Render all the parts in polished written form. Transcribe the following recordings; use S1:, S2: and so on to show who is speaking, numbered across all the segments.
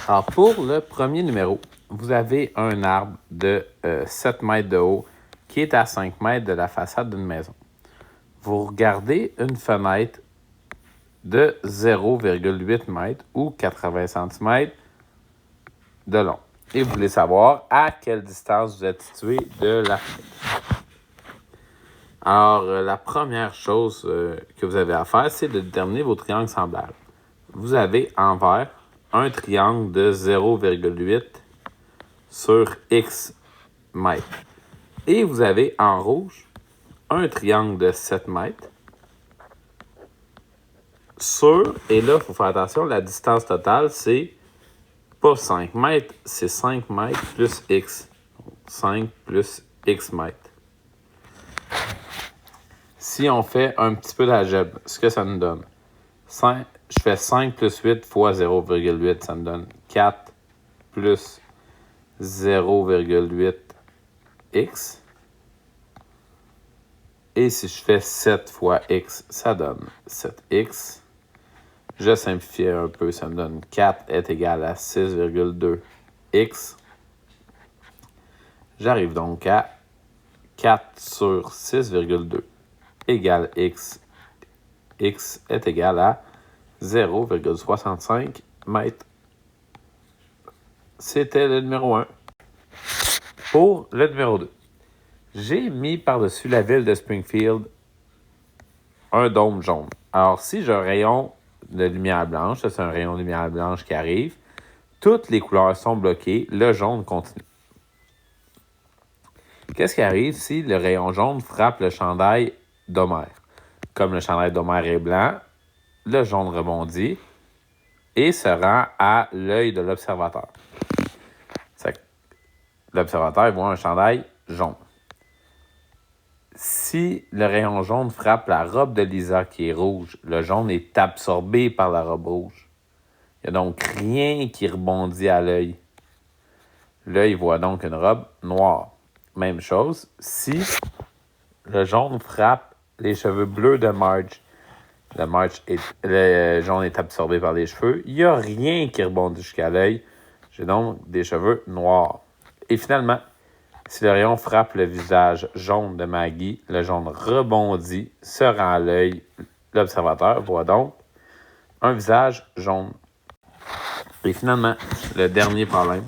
S1: Alors, pour le premier numéro, vous avez un arbre de 7 mètres de haut qui est à 5 mètres de la façade d'une maison. Vous regardez une fenêtre de 0,8 mètres ou 80 cm de long. Et vous voulez savoir à quelle distance vous êtes situé de la fenêtre. Alors, la première chose que vous avez à faire, c'est de déterminer vos triangles semblables. Vous avez en vert un triangle de 0,8 sur X mètres. Et vous avez en rouge un triangle de 7 mètres sur, et là, il faut faire attention, la distance totale, c'est pas 5 mètres, c'est 5 mètres plus X. 5 plus X mètres. Si on fait un petit peu d'algèbre, ce que ça nous donne? Je fais 5 plus 8 fois 0,8, ça me donne 4 plus 0,8 X. Et si je fais 7 fois X, ça donne 7X. Je simplifie un peu, ça me donne 4 est égal à 6,2 X. J'arrive donc à 4 sur 6,2 égale X. X est égal à 0,65 mètres. C'était le numéro 1. Pour le numéro 2, j'ai mis par-dessus la ville de Springfield un dôme jaune. Alors, si j'ai un rayon de lumière blanche, ça c'est un rayon de lumière blanche qui arrive, toutes les couleurs sont bloquées, le jaune continue. Qu'est-ce qui arrive si le rayon jaune frappe le chandail d'Homer? Comme le chandail d'Homer est blanc, le jaune rebondit et se rend à l'œil de l'observateur. L'observateur voit un chandail jaune. Si le rayon jaune frappe la robe de Lisa qui est rouge, le jaune est absorbé par la robe rouge. Il n'y a donc rien qui rebondit à l'œil. L'œil voit donc une robe noire. Même chose, si le jaune frappe les cheveux bleus de Marge, le jaune est absorbé par les cheveux, il n'y a rien qui rebondit jusqu'à l'œil. J'ai donc des cheveux noirs. Et finalement, si le rayon frappe le visage jaune de Maggie, le jaune rebondit, se rend à l'œil. L'observateur voit donc un visage jaune. Et finalement, le dernier problème.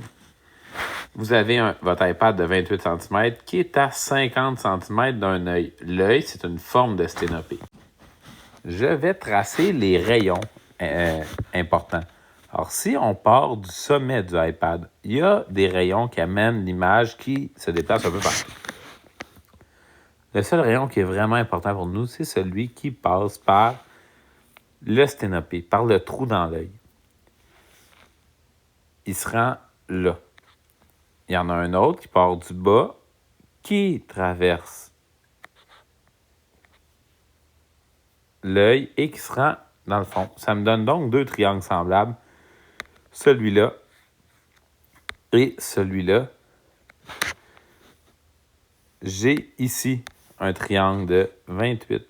S1: Vous avez votre iPad de 28 cm qui est à 50 cm d'un œil. L'œil, c'est une forme de sténopée. Je vais tracer les rayons importants. Alors, si on part du sommet du iPad, il y a des rayons qui amènent l'image qui se déplace un peu partout. Le seul rayon qui est vraiment important pour nous, c'est celui qui passe par le sténopée, par le trou dans l'œil. Il se rend là. Il y en a un autre qui part du bas, qui traverse l'œil et qui se rend dans le fond. Ça me donne donc deux triangles semblables. Celui-là et celui-là. J'ai ici un triangle de 28, de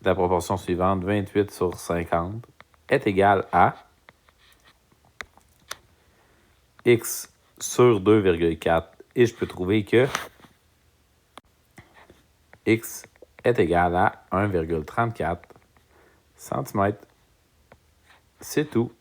S1: la proportion suivante, 28 sur 50, est égal à X sur 2,4. Et je peux trouver que X est égal à 1,34 cm. C'est tout.